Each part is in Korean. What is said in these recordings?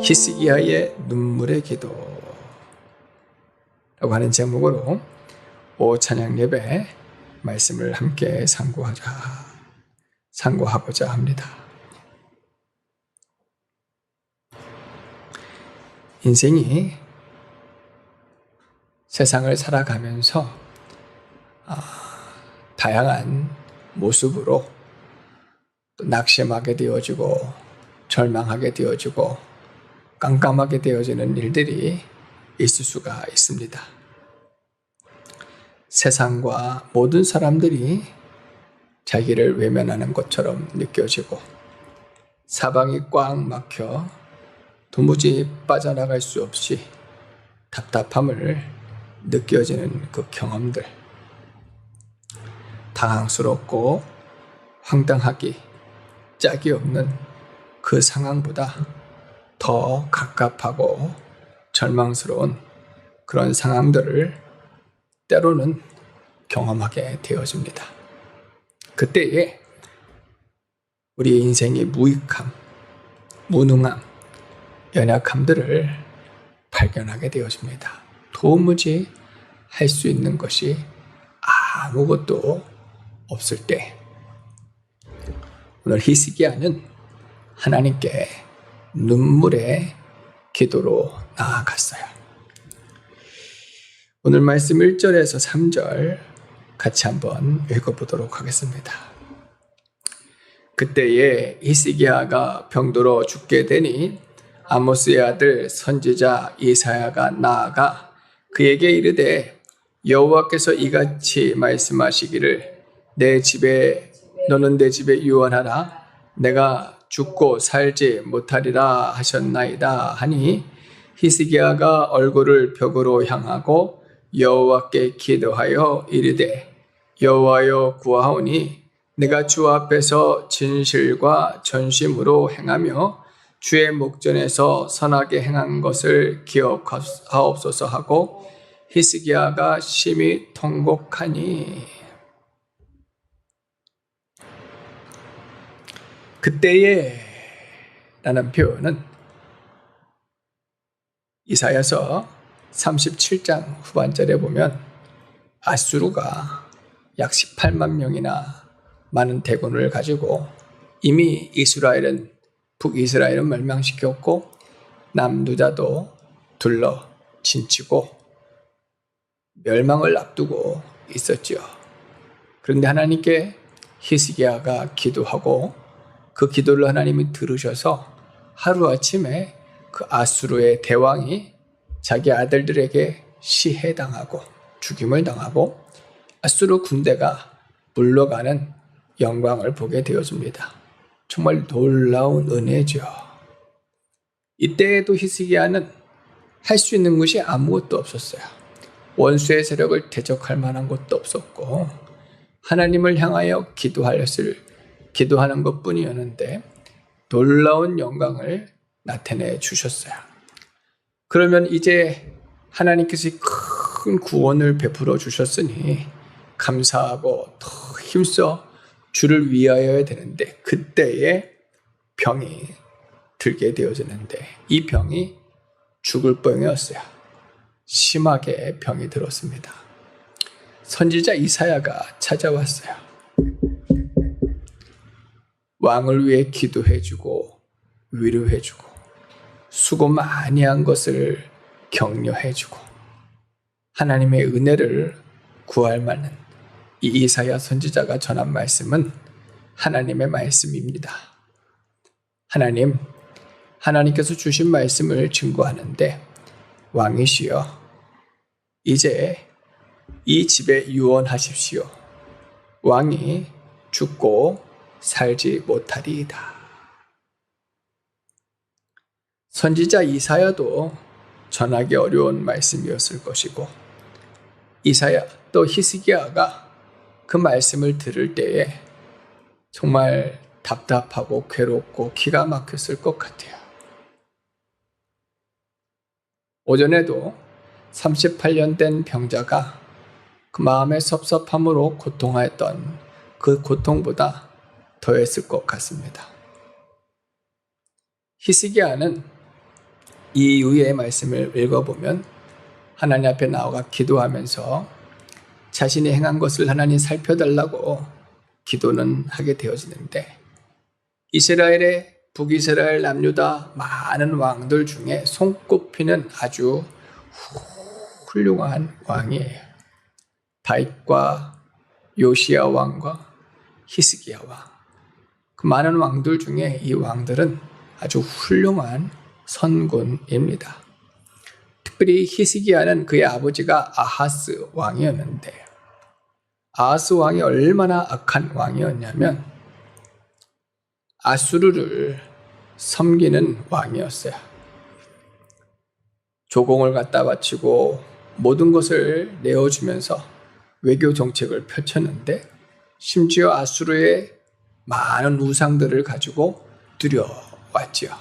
히스기야의 눈물의 기도라고 하는 제목으로 찬양 예배 말씀을 함께 상고하고자 합니다. 인생이 세상을 살아가면서 다양한 모습으로 또 낙심하게 되어지고 절망하게 되어지고 깜깜하게 되어지는 일들이 있을 수가 있습니다. 세상과 모든 사람들이 자기를 외면하는 것처럼 느껴지고 사방이 꽉 막혀 도무지 빠져나갈 수 없이 답답함을 느껴지는 그 경험들, 당황스럽고 황당하기 짝이 없는 그 상황보다 더 갑갑하고 절망스러운 그런 상황들을 때로는 경험하게 되어집니다. 그때에 우리 인생의 무익함, 무능함, 연약함들을 발견하게 되어집니다. 도무지 할 수 있는 것이 아무것도 없을 때 오늘 히스기야는 하나님께 눈물의 기도로 나아갔어요. 오늘 말씀 1절에서 3절 같이 한번 읽어보도록 하겠습니다. 그때에 히스기야가 병들어 죽게 되니 아모스의 아들 선지자 이사야가 나아가 그에게 이르되 여호와께서 이같이 말씀하시기를 너는 내 집에 유언하라. 내가 죽고 살지 못하리라 하셨나이다 하니 히스기야가 얼굴을 벽으로 향하고 여호와께 기도하여 이르되 여호와여 구하오니 내가 주 앞에서 진실과 전심으로 행하며 주의 목전에서 선하게 행한 것을 기억하옵소서 하고 히스기야가 심히 통곡하니 그때에 라는 표현은 이사야서 37장 후반절에 보면 아수르가 약 18만 명이나 많은 대군을 가지고 이미 북이스라엘은 멸망시켰고 남유다도 둘러 진치고 멸망을 앞두고 있었지요. 그런데 하나님께 히스기야가 기도하고 그 기도를 하나님이 들으셔서 하루아침에 그 아수르의 대왕이 자기 아들들에게 시해당하고 죽임을 당하고 아수르 군대가 물러가는 영광을 보게 되어집니다. 정말 놀라운 은혜죠. 이때에도 히스기야는 할 수 있는 것이 아무것도 없었어요. 원수의 세력을 대적할 만한 것도 없었고 하나님을 향하여 기도하는 것뿐이었는데 놀라운 영광을 나타내 주셨어요. 그러면 이제 하나님께서 큰 구원을 베풀어 주셨으니 감사하고 더 힘써 주를 위하여 해야 되는데 그때에 병이 들게 되어지는데 이 병이 죽을 병이었어요. 심하게 병이 들었습니다. 선지자 이사야가 찾아왔어요. 왕을 위해 기도해주고 위로해주고 수고 많이 한 것을 격려해주고 하나님의 은혜를 구할 만한 이 이사야 선지자가 전한 말씀은 하나님의 말씀입니다. 하나님께서 주신 말씀을 증거하는데 왕이시여 이제 이 집에 유언하십시오. 왕이 죽고 살지 못하리이다. 선지자 이사야도 전하기 어려운 말씀이었을 것이고 이사야 또 히스기야가 그 말씀을 들을 때에 정말 답답하고 괴롭고 기가 막혔을 것 같아요. 오전에도 38년 된 병자가 그 마음의 섭섭함으로 고통하였던 그 고통보다 더했을 것 같습니다. 히스기야는 이 이후의 말씀을 읽어보면 하나님 앞에 나아가 기도하면서 자신이 행한 것을 하나님 살펴달라고 기도는 하게 되어지는데, 이스라엘의 북이스라엘 남유다 많은 왕들 중에 손꼽히는 아주 훌륭한 왕이에요. 다윗과 요시야 왕과 히스기야 왕, 그 많은 왕들 중에 이 왕들은 아주 훌륭한 선군입니다. 특별히 히스기야는 그의 아버지가 아하스 왕이었는데, 아하스 왕이 얼마나 악한 왕이었냐면 아수르를 섬기는 왕이었어요. 조공을 갖다 바치고 모든 것을 내어주면서 외교 정책을 펼쳤는데, 심지어 아수르의 많은 우상들을 가지고 들여왔지요.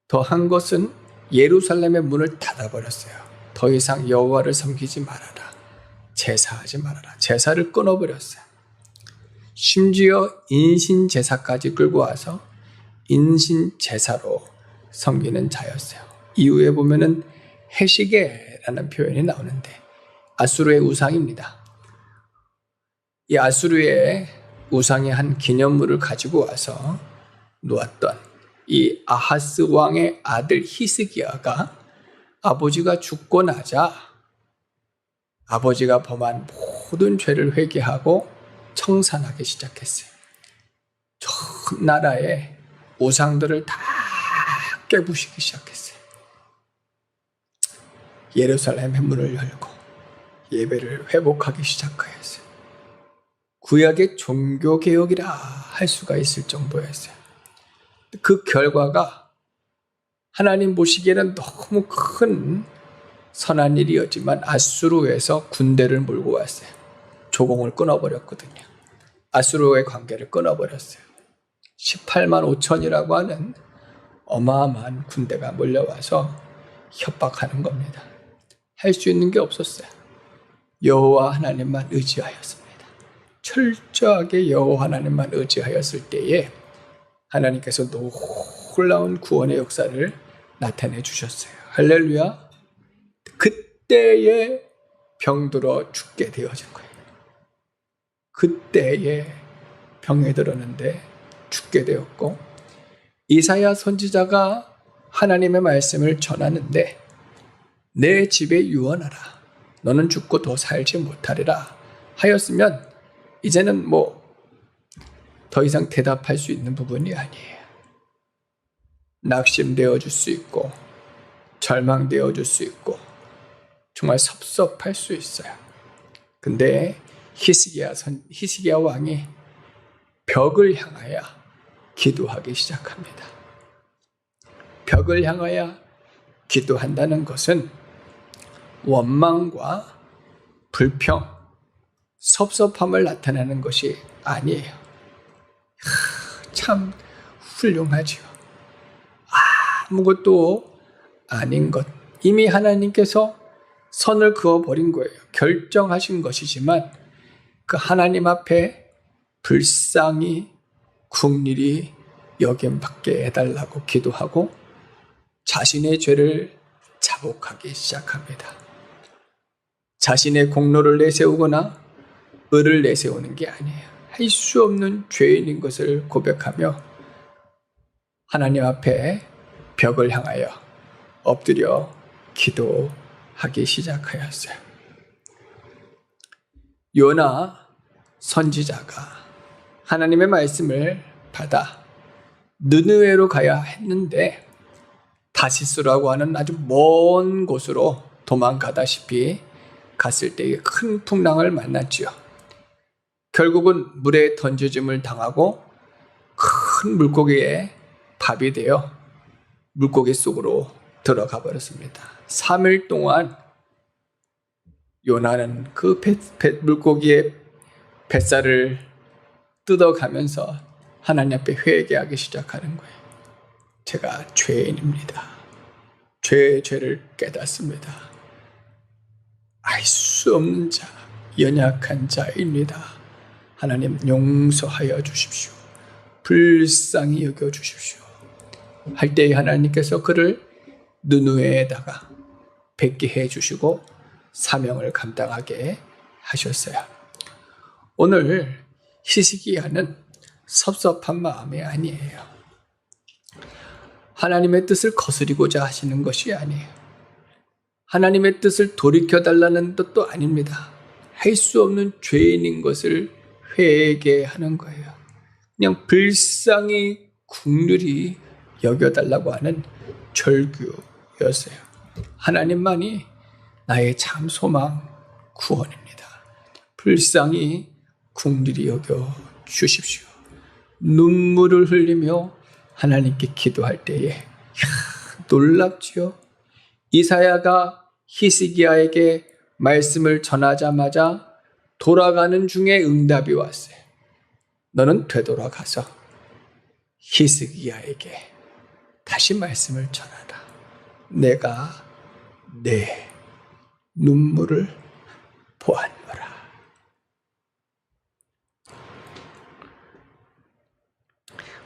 더한 것은 예루살렘의 문을 닫아버렸어요. 더 이상 여호와를 섬기지 말아라, 제사하지 말아라, 제사를 끊어버렸어요. 심지어 인신 제사까지 끌고 와서 인신 제사로 섬기는 자였어요. 이후에 보면은 해시계라는 표현이 나오는데 아수르의 우상입니다. 이 아수르의 우상의 한 기념물을 가지고 와서 놓았던 이 아하스 왕의 아들 히스기야가 아버지가 죽고 나자 아버지가 범한 모든 죄를 회개하고 청산하기 시작했어요. 전 나라의 우상들을 다 깨부시기 시작했어요. 예루살렘의 문을 열고 예배를 회복하기 시작하였어요. 구약의 종교개혁이라 할 수가 있을 정도였어요. 그 결과가 하나님 보시기에는 너무 큰 선한 일이었지만 아수르에서 군대를 몰고 왔어요. 조공을 끊어버렸거든요. 아수르와의 관계를 끊어버렸어요. 18만 5천이라고 하는 어마어마한 군대가 몰려와서 협박하는 겁니다. 할 수 있는 게 없었어요. 여호와 하나님만 의지하였습니다. 철저하게 여호와 하나님만 의지하였을 때에 하나님께서 놀라운 구원의 역사를 나타내 주셨어요. 할렐루야. 그때에 병들어 죽게 되어진 거예요. 그때에 병에 들었는데 죽게 되었고, 이사야 선지자가 하나님의 말씀을 전하는데 내 집에 유언하라, 너는 죽고 더 살지 못하리라 하였으면 이제는 더 이상 대답할 수 있는 부분이 아니에요. 낙심되어 줄 수 있고 절망되어 줄 수 있고 정말 섭섭할 수 있어요. 근데 히스기야 왕이 벽을 향하여 기도하기 시작합니다. 벽을 향하여 기도한다는 것은 원망과 불평, 섭섭함을 나타내는 것이 아니에요. 참 훌륭하죠. 아무것도 아닌 것, 이미 하나님께서 선을 그어버린 거예요. 결정하신 것이지만 그 하나님 앞에 불쌍히 국률이 여김받게 해달라고 기도하고 자신의 죄를 자복하기 시작합니다. 자신의 공로를 내세우거나 의를 내세우는 게 아니에요. 할 수 없는 죄인인 것을 고백하며 하나님 앞에 벽을 향하여 엎드려 기도하기 시작하였어요. 요나 선지자가 하나님의 말씀을 받아 느느웨로 가야 했는데 다시스라고 하는 아주 먼 곳으로 도망가다시피 갔을 때에 큰 풍랑을 만났지요. 결국은 물에 던져짐을 당하고 큰 물고기에 밥이 되어 물고기 속으로 들어가 버렸습니다. 3일 동안 요나는 그 물고기의 뱃살을 뜯어가면서 하나님 앞에 회개하기 시작하는 거예요. 제가 죄인입니다. 죄를 깨닫습니다. 알 수 없는 자, 연약한 자입니다. 하나님 용서하여 주십시오. 불쌍히 여겨 주십시오. 할 때에 하나님께서 그를 느누에다가 뵙게 해주시고 사명을 감당하게 하셨어요. 오늘 히스기야는 섭섭한 마음이 아니에요. 하나님의 뜻을 거스리고자 하시는 것이 아니에요. 하나님의 뜻을 돌이켜달라는 뜻도 아닙니다. 할 수 없는 죄인인 것을 회개하는 거예요. 그냥 불쌍히 국률이 여겨달라고 하는 절규였어요. 하나님만이 나의 참 소망, 구원입니다. 불쌍히 국률이 여겨 주십시오. 눈물을 흘리며 하나님께 기도할 때에 놀랍지요. 이사야가 히스기야에게 말씀을 전하자마자 돌아가는 중에 응답이 왔어요. 너는 되돌아가서 히스기야에게 다시 말씀을 전하라. 내가 내 눈물을 보았노라.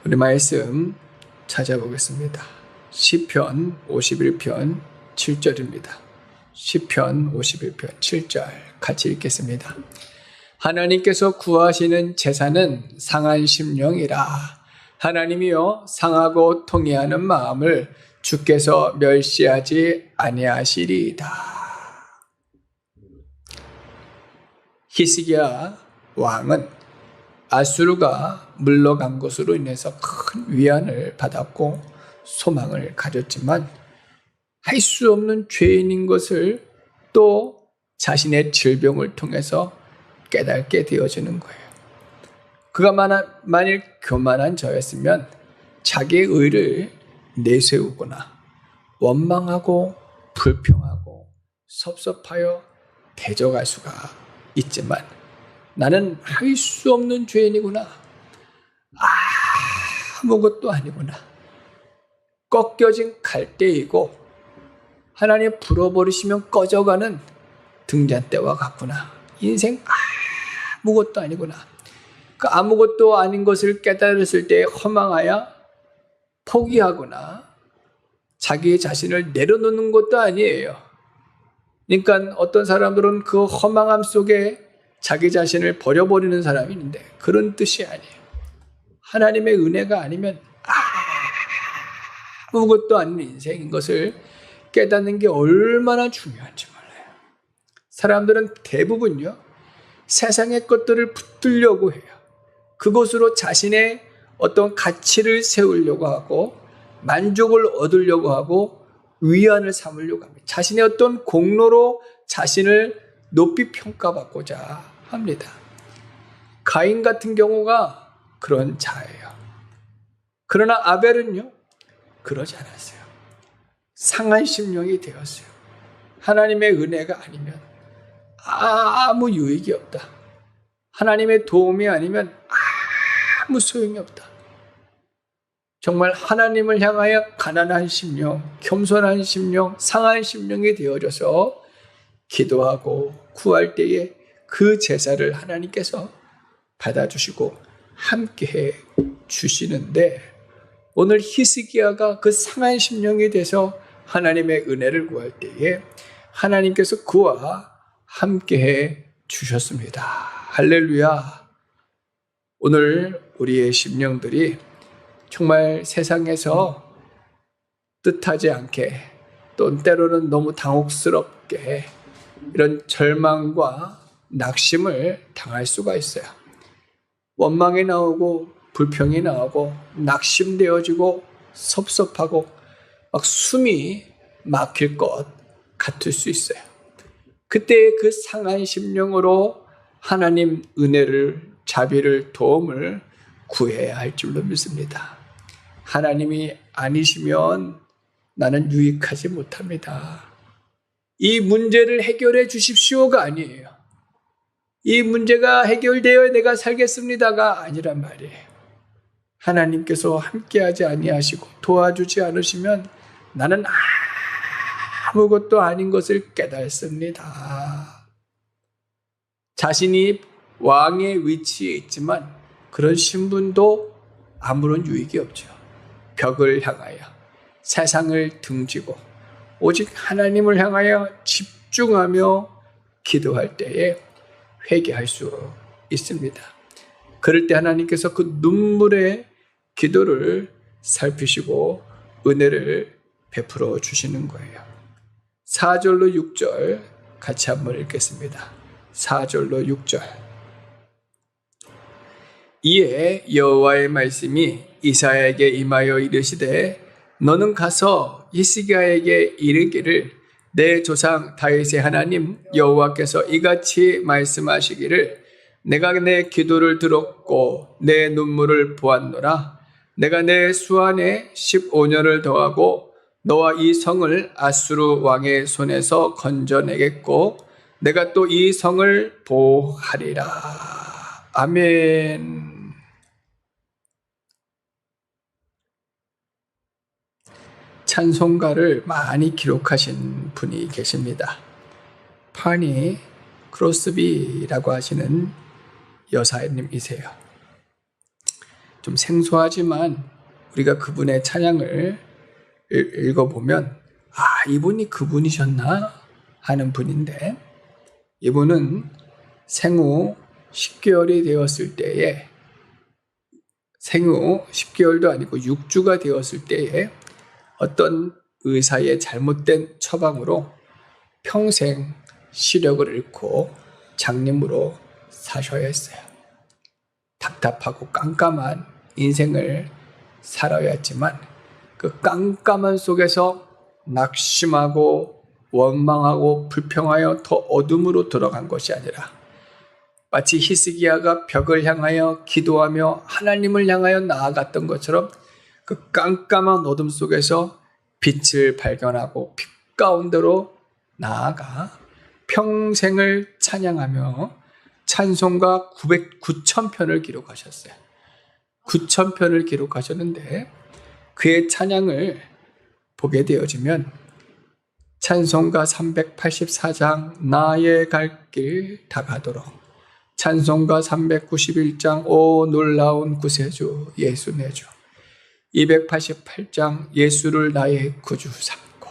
우리 말씀 찾아보겠습니다. 시편 51편 7절입니다. 시편 51편 7절 같이 읽겠습니다. 하나님께서 구하시는 제사는 상한 심령이라. 하나님이여 상하고 통회하는 마음을 주께서 멸시하지 아니하시리이다. 히스기야 왕은 아수르가 물러간 것으로 인해서 큰 위안을 받았고 소망을 가졌지만 할 수 없는 죄인인 것을 또 자신의 질병을 통해서 깨닫게 되어지는 거예요. 그가 만일 교만한 자였으면 자기의 의를 내세우거나 원망하고 불평하고 섭섭하여 대적할 수가 있지만 나는 할 수 없는 죄인이구나. 아무것도 아니구나. 꺾여진 갈대이고 하나님 불어버리시면 꺼져가는 등잔대와 같구나. 인생 아무것도 아니구나. 그 아무것도 아닌 것을 깨달았을 때 허망하여 포기하거나 자기 자신을 내려놓는 것도 아니에요. 그러니까 어떤 사람들은 그 허망함 속에 자기 자신을 버려버리는 사람이 있는데 그런 뜻이 아니에요. 하나님의 은혜가 아니면 아무것도 아닌 인생인 것을 깨닫는 게 얼마나 중요한지 몰라요. 사람들은 대부분요, 세상의 것들을 붙들려고 해요. 그것으로 자신의 어떤 가치를 세우려고 하고 만족을 얻으려고 하고 위안을 삼으려고 합니다. 자신의 어떤 공로로 자신을 높이 평가받고자 합니다. 가인 같은 경우가 그런 자예요. 그러나 아벨은요, 그러지 않았어요. 상한 심령이 되었어요. 하나님의 은혜가 아니면 아무 유익이 없다. 하나님의 도움이 아니면 아무 소용이 없다. 정말 하나님을 향하여 가난한 심령, 겸손한 심령, 상한 심령이 되어져서 기도하고 구할 때에 그 제사를 하나님께서 받아주시고 함께해 주시는데 오늘 히스기야가 그 상한 심령이 돼서 하나님의 은혜를 구할 때에 하나님께서 그와 함께해 주셨습니다. 할렐루야. 오늘 우리의 심령들이 정말 세상에서 뜻하지 않게 또 때로는 너무 당혹스럽게 이런 절망과 낙심을 당할 수가 있어요. 원망이 나오고 불평이 나오고 낙심되어지고 섭섭하고 막 숨이 막힐 것 같을 수 있어요. 그때 그 상한 심령으로 하나님 은혜를, 자비를, 도움을 구해야 할 줄로 믿습니다. 하나님이 아니시면 나는 유익하지 못합니다. 이 문제를 해결해 주십시오가 아니에요. 이 문제가 해결되어 내가 살겠습니다가 아니란 말이에요. 하나님께서 함께하지 아니하시고 도와주지 않으시면 나는 아무것도 아닌 것을 깨닫습니다. 자신이 왕의 위치에 있지만 그런 신분도 아무런 유익이 없죠. 벽을 향하여 세상을 등지고 오직 하나님을 향하여 집중하며 기도할 때에 회개할 수 있습니다. 그럴 때 하나님께서 그 눈물의 기도를 살피시고 은혜를 베풀어 주시는 거예요. 4절로 6절 같이 한번 읽겠습니다. 4절로 6절. 이에 여호와의 말씀이 이사야에게 임하여 이르시되 너는 가서 히스기야에게 이르기를 내 조상 다윗의 하나님 여호와께서 이같이 말씀하시기를 내가 내 기도를 들었고 내 눈물을 보았노라. 내가 내 수안에 15년을 더하고 너와 이 성을 아수르 왕의 손에서 건져내겠고 내가 또 이 성을 보호하리라. 아멘. 찬송가를 많이 기록하신 분이 계십니다. 파니 크로스비라고 하시는 여사님이세요. 좀 생소하지만 우리가 그분의 찬양을 읽어보면 이분이 그분이셨나 하는 분인데, 이분은 생후 10개월이 되었을 때에, 생후 10개월도 아니고 6주가 되었을 때에 어떤 의사의 잘못된 처방으로 평생 시력을 잃고 장님으로 사셔야 했어요. 답답하고 깜깜한 인생을 살아야 했지만 그 깜깜한 속에서 낙심하고 원망하고 불평하여 더 어둠으로 들어간 것이 아니라 마치 히스기야가 벽을 향하여 기도하며 하나님을 향하여 나아갔던 것처럼 그 깜깜한 어둠 속에서 빛을 발견하고 빛 가운데로 나아가 평생을 찬양하며 찬송가 9,000편을 기록하셨어요. 9,000편을 기록하셨는데 그의 찬양을 보게 되어지면 찬송가 384장 나의 갈 길 다 가도록, 찬송가 391장 오 놀라운 구세주 예수 내 주, 288장 예수를 나의 구주 삼고,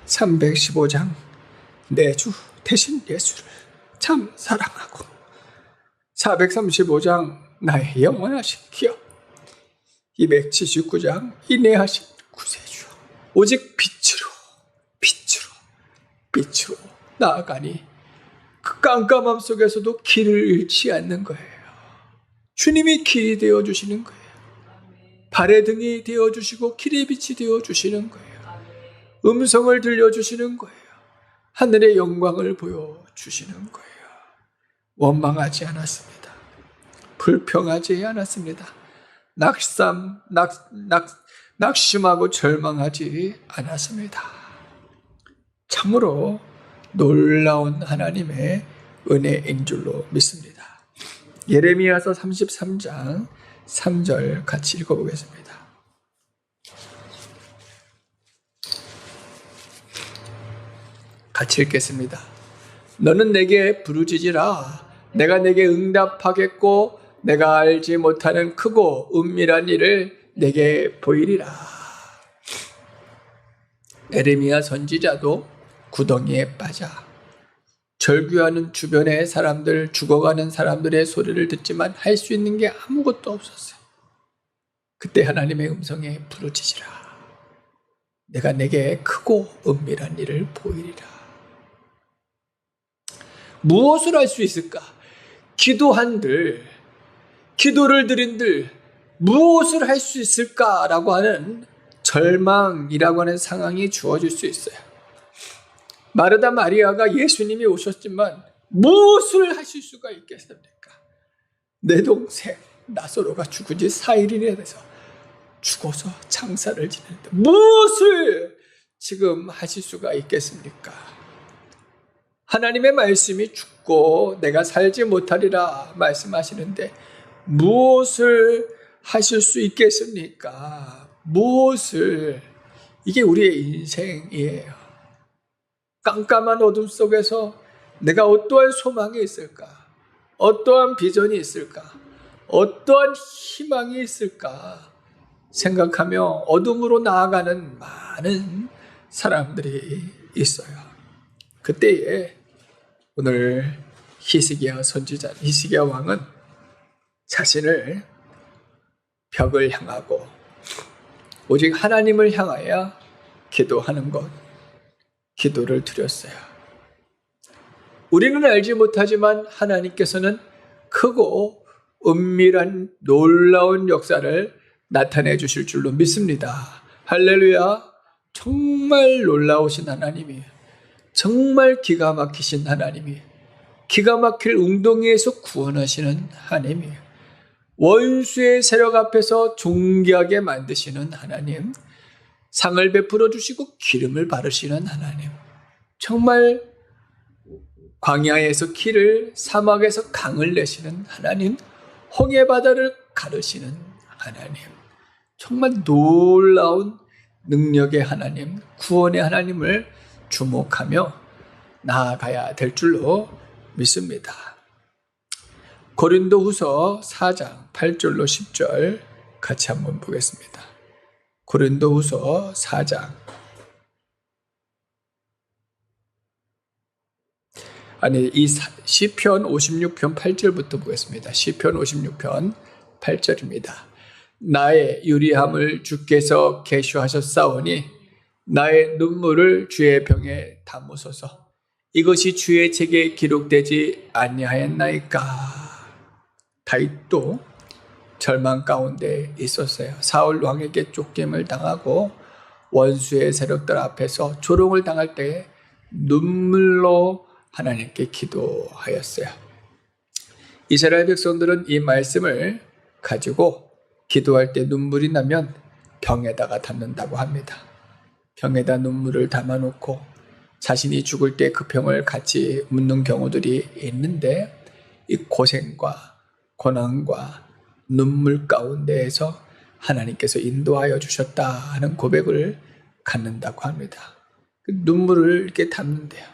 (315장) 내 주 대신 예수를 참 사랑하고, 435장 나의 영원하신 기업, 279장 인내하신 구세주 오직 빛으로 나아가니 그 깜깜함 속에서도 길을 잃지 않는 거예요. 주님이 길이 되어주시는 거예요. 발의 등이 되어주시고 길의 빛이 되어주시는 거예요. 음성을 들려주시는 거예요. 하늘의 영광을 보여주시는 거예요. 원망하지 않았습니다. 불평하지 않았습니다. 낙심하고 절망하지 않았습니다. 참으로 놀라운 하나님의 은혜인 줄로 믿습니다. 예레미야서 33장 3절 같이 읽어보겠습니다. 같이 읽겠습니다. 너는 내게 부르짖으라. 내가 내게 응답하겠고 내가 알지 못하는 크고 은밀한 일을 내게 보이리라. 예레미야 선지자도 구덩이에 빠져 절규하는 주변의 사람들, 죽어가는 사람들의 소리를 듣지만 할 수 있는 게 아무것도 없었어요. 그때 하나님의 음성에 부르짖으라. 내가 내게 크고 은밀한 일을 보이리라. 무엇을 할 수 있을까? 기도한들, 기도를 드린들 무엇을 할 수 있을까라고 하는 절망이라고 하는 상황이 주어질 수 있어요. 마르다 마리아가 예수님이 오셨지만 무엇을 하실 수가 있겠습니까? 내 동생 나사로가 죽은 지 4일이나 돼서 죽어서 장사를 지내는데 무엇을 지금 하실 수가 있겠습니까? 하나님의 말씀이 죽고 내가 살지 못하리라 말씀하시는데 무엇을 하실 수 있겠습니까? 무엇을? 이게 우리의 인생이에요. 깜깜한 어둠 속에서 내가 어떠한 소망이 있을까? 어떠한 비전이 있을까? 어떠한 희망이 있을까? 생각하며 어둠으로 나아가는 많은 사람들이 있어요. 그때에 오늘 히스기야 선지자, 히스기야 왕은 자신을 벽을 향하고 오직 하나님을 향하여 기도하는 것, 기도를 드렸어요. 우리는 알지 못하지만 하나님께서는 크고 은밀한 놀라운 역사를 나타내 주실 줄로 믿습니다. 할렐루야. 정말 놀라우신 하나님이에요. 정말 기가 막히신 하나님이에요. 기가 막힐 웅덩이에서 구원하시는 하나님이에요. 원수의 세력 앞에서 존귀하게 만드시는 하나님, 상을 베풀어 주시고 기름을 바르시는 하나님, 정말 광야에서 길을, 사막에서 강을 내시는 하나님, 홍해 바다를 가르시는 하나님, 정말 놀라운 능력의 하나님, 구원의 하나님을 주목하며 나아가야 될 줄로 믿습니다. 고린도후서 4장 8절로 10절 같이 한번 보겠습니다. 고린도후서 4장 이 시편 56편 8절부터 보겠습니다. 시편 56편 8절입니다. 나의 유리함을 주께서 계수하셨사오니 나의 눈물을 주의 병에 담으소서. 이것이 주의 책에 기록되지 아니하였나이까. 다윗도 절망 가운데 있었어요. 사울 왕에게 쫓김을 당하고 원수의 세력들 앞에서 조롱을 당할 때 눈물로 하나님께 기도하였어요. 이스라엘 백성들은 이 말씀을 가지고 기도할 때 눈물이 나면 병에다가 담는다고 합니다. 병에다 눈물을 담아놓고 자신이 죽을 때 그 병을 같이 묻는 경우들이 있는데, 이 고생과 고난과 눈물 가운데에서 하나님께서 인도하여 주셨다 하는 고백을 갖는다고 합니다. 그 눈물을 이렇게 담는데요.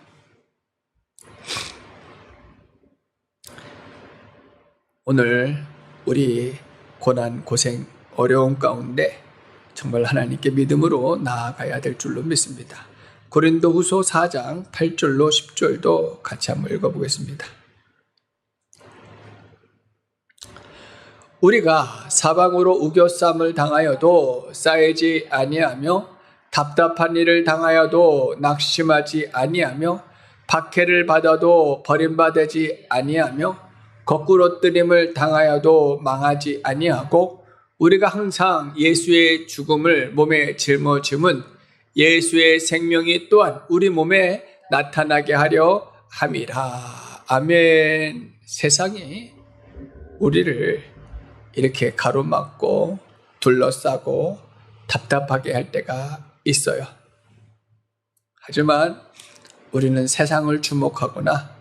오늘 우리 고난, 고생, 어려움 가운데 정말 하나님께 믿음으로 나아가야 될 줄로 믿습니다. 고린도후서 4장 8절로 10절도 같이 한번 읽어보겠습니다. 우리가 사방으로 우겨쌈을 당하여도 쌓이지 아니하며 답답한 일을 당하여도 낙심하지 아니하며 박해를 받아도 버림받지 아니하며 거꾸로 뜨림을 당하여도 망하지 아니하고 우리가 항상 예수의 죽음을 몸에 짊어짐은 예수의 생명이 또한 우리 몸에 나타나게 하려 함이라. 아멘. 세상이 우리를 이렇게 가로막고 둘러싸고 답답하게 할 때가 있어요. 하지만 우리는 세상을 주목하거나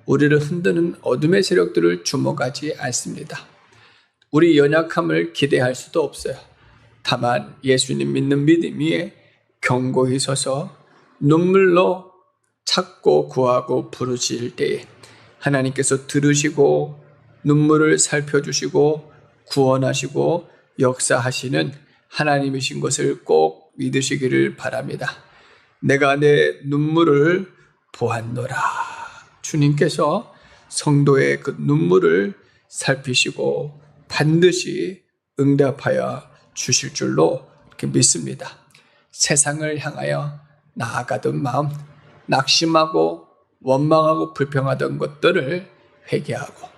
우리를 흔드는 어둠의 세력들을 주목하지 않습니다. 우리 연약함을 기대할 수도 없어요. 다만 예수님 믿는 믿음 위에 견고히 서서 눈물로 찾고 구하고 부르실 때에 하나님께서 들으시고 눈물을 살펴주시고 구원하시고 역사하시는 하나님이신 것을 꼭 믿으시기를 바랍니다. 내가 내 눈물을 보았노라. 주님께서 성도의 그 눈물을 살피시고 반드시 응답하여 주실 줄로 이렇게 믿습니다. 세상을 향하여 나아가던 마음, 낙심하고 원망하고 불평하던 것들을 회개하고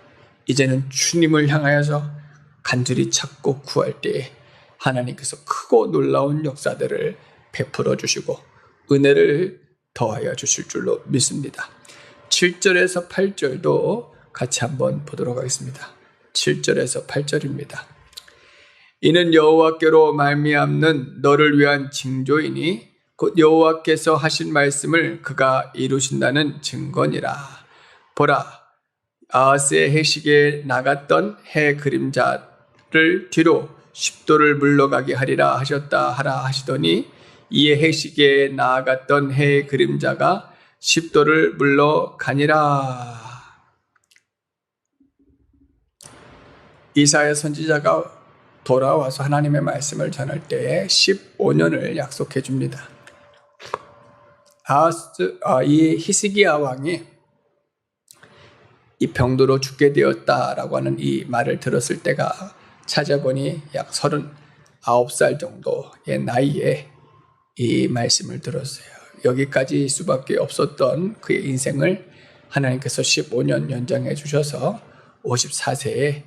이제는 주님을 향하여서 간절히 찾고 구할 때에 하나님께서 크고 놀라운 역사들을 베풀어 주시고 은혜를 더하여 주실 줄로 믿습니다. 7절에서 8절도 같이 한번 보도록 하겠습니다. 7절에서 8절입니다. 이는 여호와께로 말미암는 너를 위한 징조이니 곧 여호와께서 하신 말씀을 그가 이루신다는 증거니라. 보라, 아하스의 해식에 나갔던 해 그림자를 뒤로 10도를 물러가게 하리라 하셨다 하라 하시더니 이에 해식에 나아갔던 해의 그림자가 십도를 물러가니라. 이사야 선지자가 돌아와서 하나님의 말씀을 전할 때에 15년을 약속해 줍니다. 이 히스기야 왕이 이 병도로 죽게 되었다라고 하는 이 말을 들었을 때가 찾아보니 약 39살 정도의 나이에 이 말씀을 들었어요. 여기까지 수밖에 없었던 그의 인생을 하나님께서 15년 연장해 주셔서 54세의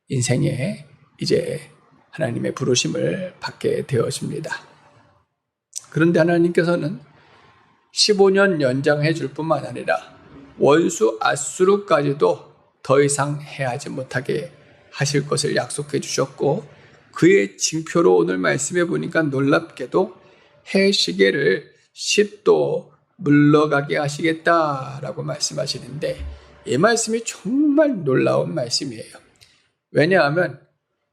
인생에 이제 하나님의 부르심을 받게 되었습니다. 그런데 하나님께서는 15년 연장해 줄 뿐만 아니라 원수 아수르까지도 더 이상 해하지 못하게 하실 것을 약속해 주셨고, 그의 징표로 오늘 말씀해 보니까 놀랍게도 해 시계를 10도 물러가게 하시겠다라고 말씀하시는데, 이 말씀이 정말 놀라운 말씀이에요. 왜냐하면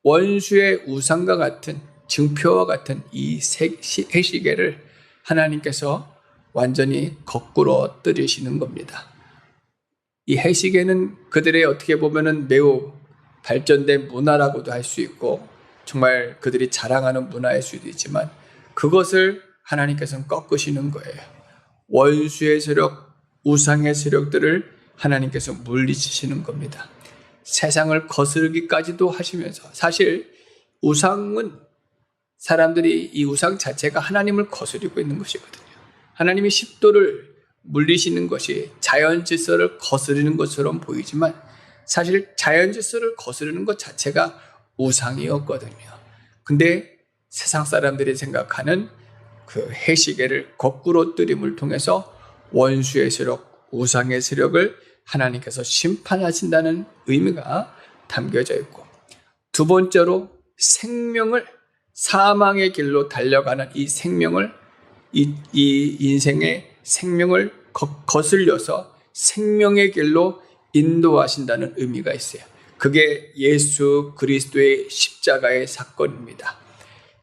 원수의 우상과 같은 증표와 같은 이 해 시계를 하나님께서 완전히 거꾸로 들이시는 겁니다. 이 해 시계는 그들의 어떻게 보면은 매우 발전된 문화라고도 할 수 있고 정말 그들이 자랑하는 문화일 수도 있지만, 그것을 하나님께서는 꺾으시는 거예요. 원수의 세력, 우상의 세력들을 하나님께서 물리치시는 겁니다. 세상을 거스르기까지도 하시면서, 사실 우상은 사람들이 이 우상 자체가 하나님을 거스르고 있는 것이거든요. 하나님이 십도를 물리시는 것이 자연 질서를 거스르는 것처럼 보이지만 사실 자연 질서를 거스르는 것 자체가 우상이었거든요. 근데 세상 사람들이 생각하는 그 해시계를 거꾸로 뜨림을 통해서 원수의 세력, 우상의 세력을 하나님께서 심판하신다는 의미가 담겨져 있고, 두 번째로 생명을, 사망의 길로 달려가는 이 생명을, 이 인생의 생명을 거슬려서 생명의 길로 인도하신다는 의미가 있어요. 그게 예수 그리스도의 십자가의 사건입니다.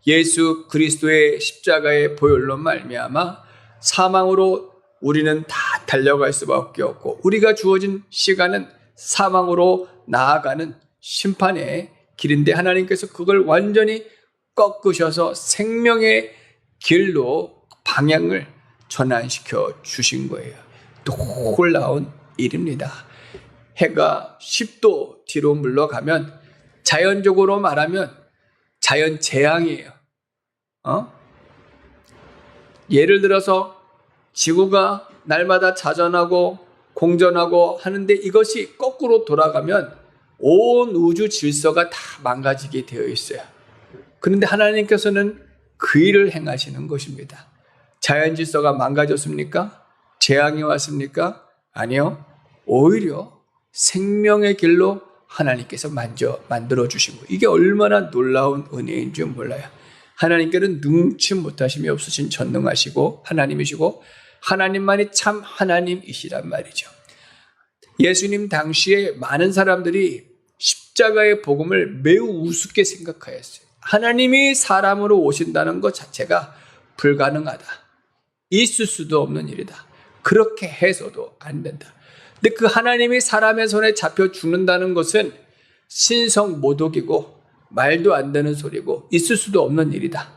예수 그리스도의 십자가의 보혈로 말미암아 사망으로 우리는 다 달려갈 수밖에 없고, 우리가 주어진 시간은 사망으로 나아가는 심판의 길인데 하나님께서 그걸 완전히 꺾으셔서 생명의 길로 방향을 전환시켜 주신 거예요. 놀라운 일입니다. 해가 10도 뒤로 물러가면 자연적으로 말하면 자연 재앙이에요. 예를 들어서 지구가 날마다 자전하고 공전하고 하는데 이것이 거꾸로 돌아가면 온 우주 질서가 다 망가지게 되어 있어요. 그런데 하나님께서는 그 일을 행하시는 것입니다. 자연 질서가 망가졌습니까? 재앙이 왔습니까? 아니요. 오히려 생명의 길로 하나님께서 만들어 주신 거예요. 이게 얼마나 놀라운 은혜인 줄 몰라요. 하나님께는 능치 못하심이 없으신 전능하시고 하나님이시고 하나님만이 참 하나님이시란 말이죠. 예수님 당시에 많은 사람들이 십자가의 복음을 매우 우습게 생각하였어요. 하나님이 사람으로 오신다는 것 자체가 불가능하다. 있을 수도 없는 일이다. 그렇게 해서도 안 된다. 근데 그 하나님이 사람의 손에 잡혀 죽는다는 것은 신성 모독이고 말도 안 되는 소리고 있을 수도 없는 일이다.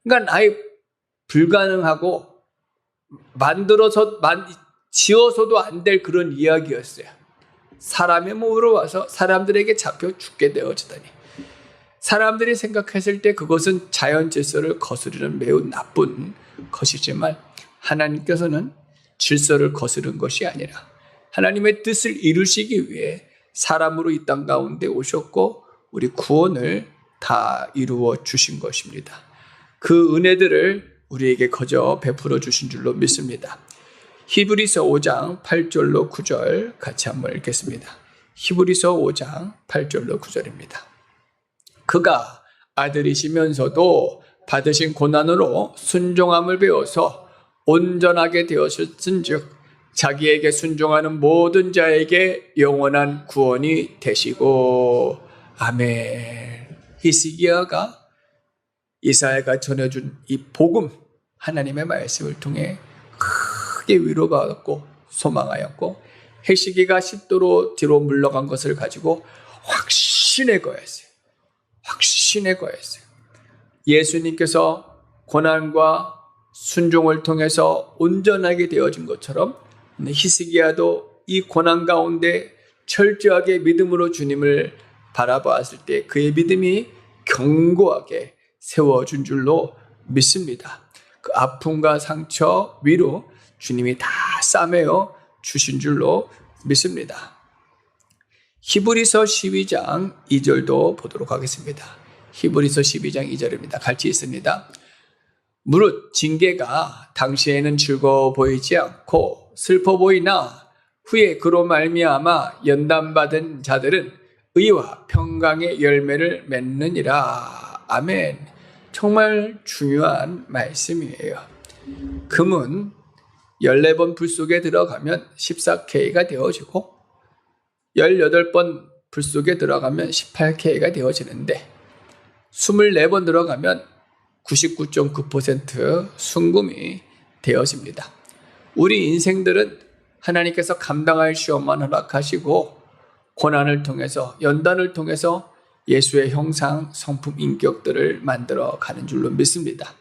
그러니까 아예 불가능하고 지어서도 안 될 그런 이야기였어요. 사람의 몸으로 와서 사람들에게 잡혀 죽게 되어지다니. 사람들이 생각했을 때 그것은 자연 질서를 거스르는 매우 나쁜 것이지만 하나님께서는 질서를 거스른 것이 아니라 하나님의 뜻을 이루시기 위해 사람으로 이 땅 가운데 오셨고 우리 구원을 다 이루어 주신 것입니다. 그 은혜들을 우리에게 거저 베풀어 주신 줄로 믿습니다. 히브리서 5장 8절로 9절 같이 한번 읽겠습니다. 히브리서 5장 8절로 9절입니다. 그가 아들이시면서도 받으신 고난으로 순종함을 배워서 온전하게 되었은즉 자기에게 순종하는 모든 자에게 영원한 구원이 되시고. 아멘. 히스기야가 이사야가 전해준 이 복음, 하나님의 말씀을 통해 크게 위로받았고 소망하였고, 해시기가 10도로 뒤로 물러간 것을 가지고 확신에 거했어요. 확신에 거했어요. 예수님께서 고난과 순종을 통해서 온전하게 되어진 것처럼 히스기야도 이 고난 가운데 철저하게 믿음으로 주님을 바라보았을 때 그의 믿음이 견고하게 세워준 줄로 믿습니다. 그 아픔과 상처, 위로 주님이 다 싸매어 주신 줄로 믿습니다. 히브리서 12장 2절도 보도록 하겠습니다. 히브리서 12장 2절입니다. 같이 있습니다. 무릇 징계가 당시에는 즐거워 보이지 않고 슬퍼 보이나 후에 그로 말미암아 연단받은 자들은 의와 평강의 열매를 맺느니라. 아멘. 정말 중요한 말씀이에요. 금은 14번 불 속에 들어가면 14K가 되어지고 18번 불 속에 들어가면 18K가 되어지는데 24번 들어가면 99.9% 순금이 되어집니다. 우리 인생들은 하나님께서 감당할 시험만 허락하시고 고난을 통해서, 연단을 통해서 예수의 형상, 성품, 인격들을 만들어 가는 줄로 믿습니다.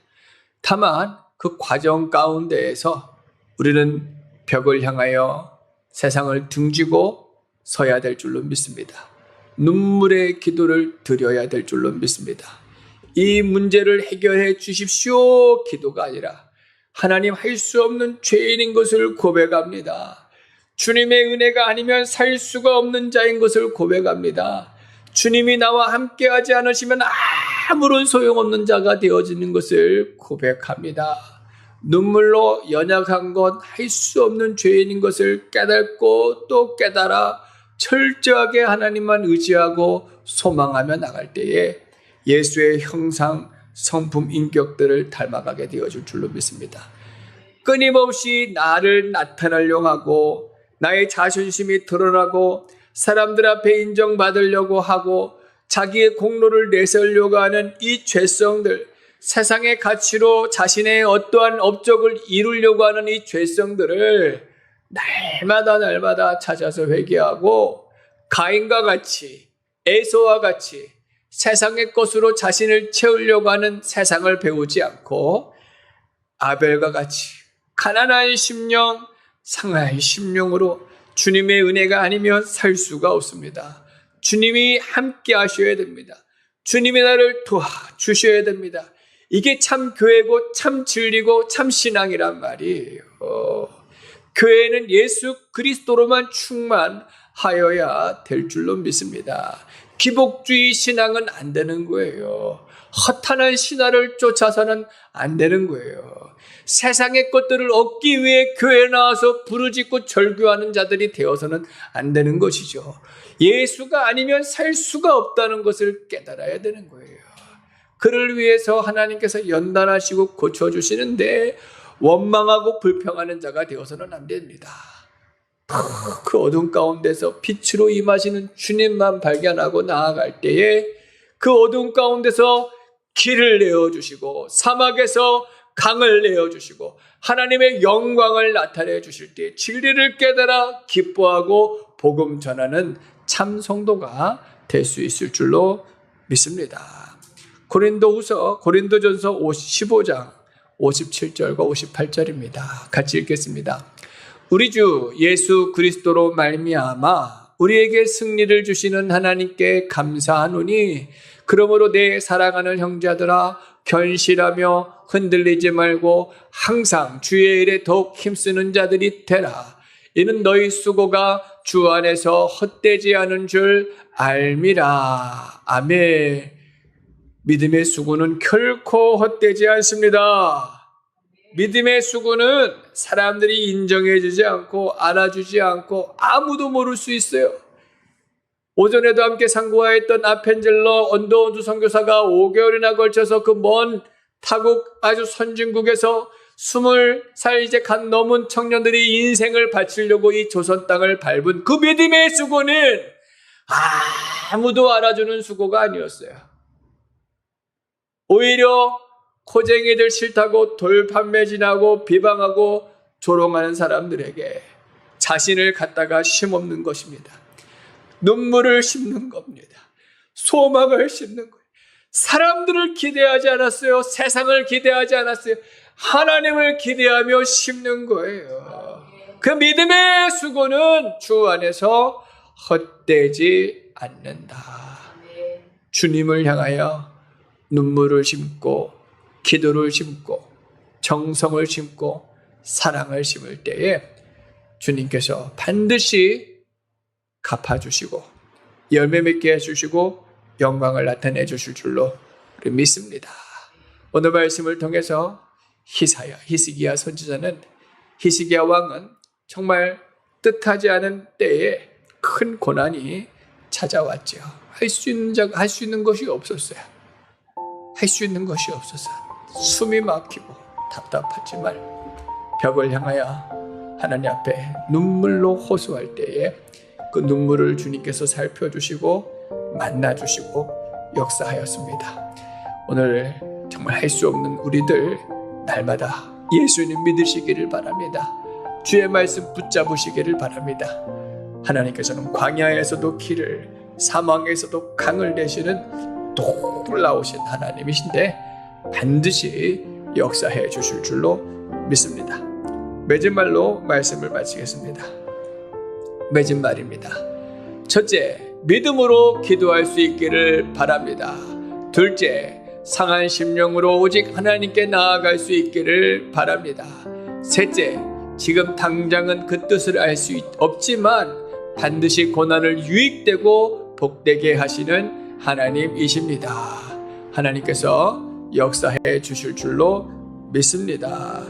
다만 그 과정 가운데에서 우리는 벽을 향하여 세상을 등지고 서야 될 줄로 믿습니다. 눈물의 기도를 드려야 될 줄로 믿습니다. 이 문제를 해결해 주십시오 기도가 아니라 하나님 할 수 없는 죄인인 것을 고백합니다. 주님의 은혜가 아니면 살 수가 없는 자인 것을 고백합니다. 주님이 나와 함께하지 않으시면 아무런 소용없는 자가 되어지는 것을 고백합니다. 눈물로 연약한 것, 할 수 없는 죄인인 것을 깨닫고 또 깨달아 철저하게 하나님만 의지하고 소망하며 나갈 때에 예수의 형상, 성품, 인격들을 닮아가게 되어줄 줄로 믿습니다. 끊임없이 나를 나타내려고 하고 나의 자존심이 드러나고 사람들 앞에 인정받으려고 하고 자기의 공로를 내세우려고 하는 이 죄성들, 세상의 가치로 자신의 어떠한 업적을 이루려고 하는 이 죄성들을 날마다 찾아서 회개하고 가인과 같이, 에서와 같이 세상의 것으로 자신을 채우려고 하는 세상을 배우지 않고 아벨과 같이 가난한 심령, 상한 심령으로 주님의 은혜가 아니면 살 수가 없습니다. 주님이 함께 하셔야 됩니다. 주님이 나를 도와주셔야 됩니다. 이게 참 교회고 참 진리고 참 신앙이란 말이에요. 교회는 예수 그리스도로만 충만하여야 될 줄로 믿습니다. 기복주의 신앙은 안 되는 거예요. 허탄한 신화를 쫓아서는 안 되는 거예요. 세상의 것들을 얻기 위해 교회에 나와서 부르짖고 절규하는 자들이 되어서는 안 되는 것이죠. 예수가 아니면 살 수가 없다는 것을 깨달아야 되는 거예요. 그를 위해서 하나님께서 연단하시고 고쳐주시는데 원망하고 불평하는 자가 되어서는 안 됩니다. 그 어둠 가운데서 빛으로 임하시는 주님만 발견하고 나아갈 때에 그 어둠 가운데서 길을 내어주시고 사막에서 강을 내어주시고 하나님의 영광을 나타내 주실 때 진리를 깨달아 기뻐하고 복음 전하는 참 성도가 될 수 있을 줄로 믿습니다. 고린도전서 15장 57절과 58절입니다. 같이 읽겠습니다. 우리 주 예수 그리스도로 말미암아 우리에게 승리를 주시는 하나님께 감사하노니 그러므로 내 사랑하는 형제들아 견실하며 흔들리지 말고 항상 주의 일에 더욱 힘쓰는 자들이 되라. 이는 너희 수고가 주 안에서 헛되지 않은 줄 알미라. 아멘. 믿음의 수고는 결코 헛되지 않습니다. 믿음의 수고는 사람들이 인정해 주지 않고 알아주지 않고 아무도 모를 수 있어요. 오전에도 함께 상고하였던 아펜젤러 언더우드 선교사가 5개월이나 걸쳐서 그 먼 타국 아주 선진국에서 20살 이제 갓 넘은 청년들이 인생을 바치려고 이 조선 땅을 밟은 그 믿음의 수고는 아무도 알아주는 수고가 아니었어요. 오히려 코쟁이들 싫다고 돌판매진하고 비방하고 조롱하는 사람들에게 자신을 갖다가 심없는 것입니다. 눈물을 심는 겁니다. 소망을 심는 거예요. 사람들을 기대하지 않았어요. 세상을 기대하지 않았어요. 하나님을 기대하며 심는 거예요. 그 믿음의 수고는 주 안에서 헛되지 않는다. 주님을 향하여 눈물을 심고 기도를 심고 정성을 심고 사랑을 심을 때에 주님께서 반드시 갚아주시고 열매 맺게 해주시고 영광을 나타내 주실 줄로 우리 믿습니다. 오늘 말씀을 통해서 히스기야 선지자는, 히스기야 왕은 정말 뜻하지 않은 때에 큰 고난이 찾아왔죠. 할 수 있는 것이 없었어요. 할 수 있는 것이 없었어요. 숨이 막히고 답답하지만 벽을 향하여 하나님 앞에 눈물로 호소할 때에 그 눈물을 주님께서 살펴주시고 만나주시고 역사하였습니다. 오늘 정말 할 수 없는 우리들 날마다 예수님 믿으시기를 바랍니다. 주의 말씀 붙잡으시기를 바랍니다. 하나님께서는 광야에서도 길을, 사망에서도 강을 내시는 놀라우신 하나님이신데 반드시 역사해 주실 줄로 믿습니다. 맺은 말로 말씀을 마치겠습니다. 맺은 말입니다. 첫째, 믿음으로 기도할 수 있기를 바랍니다. 둘째, 상한 심령으로 오직 하나님께 나아갈 수 있기를 바랍니다. 셋째, 지금 당장은 그 뜻을 알 수 없지만 반드시 고난을 유익되고 복되게 하시는 하나님이십니다. 하나님께서 역사해 주실 줄로 믿습니다.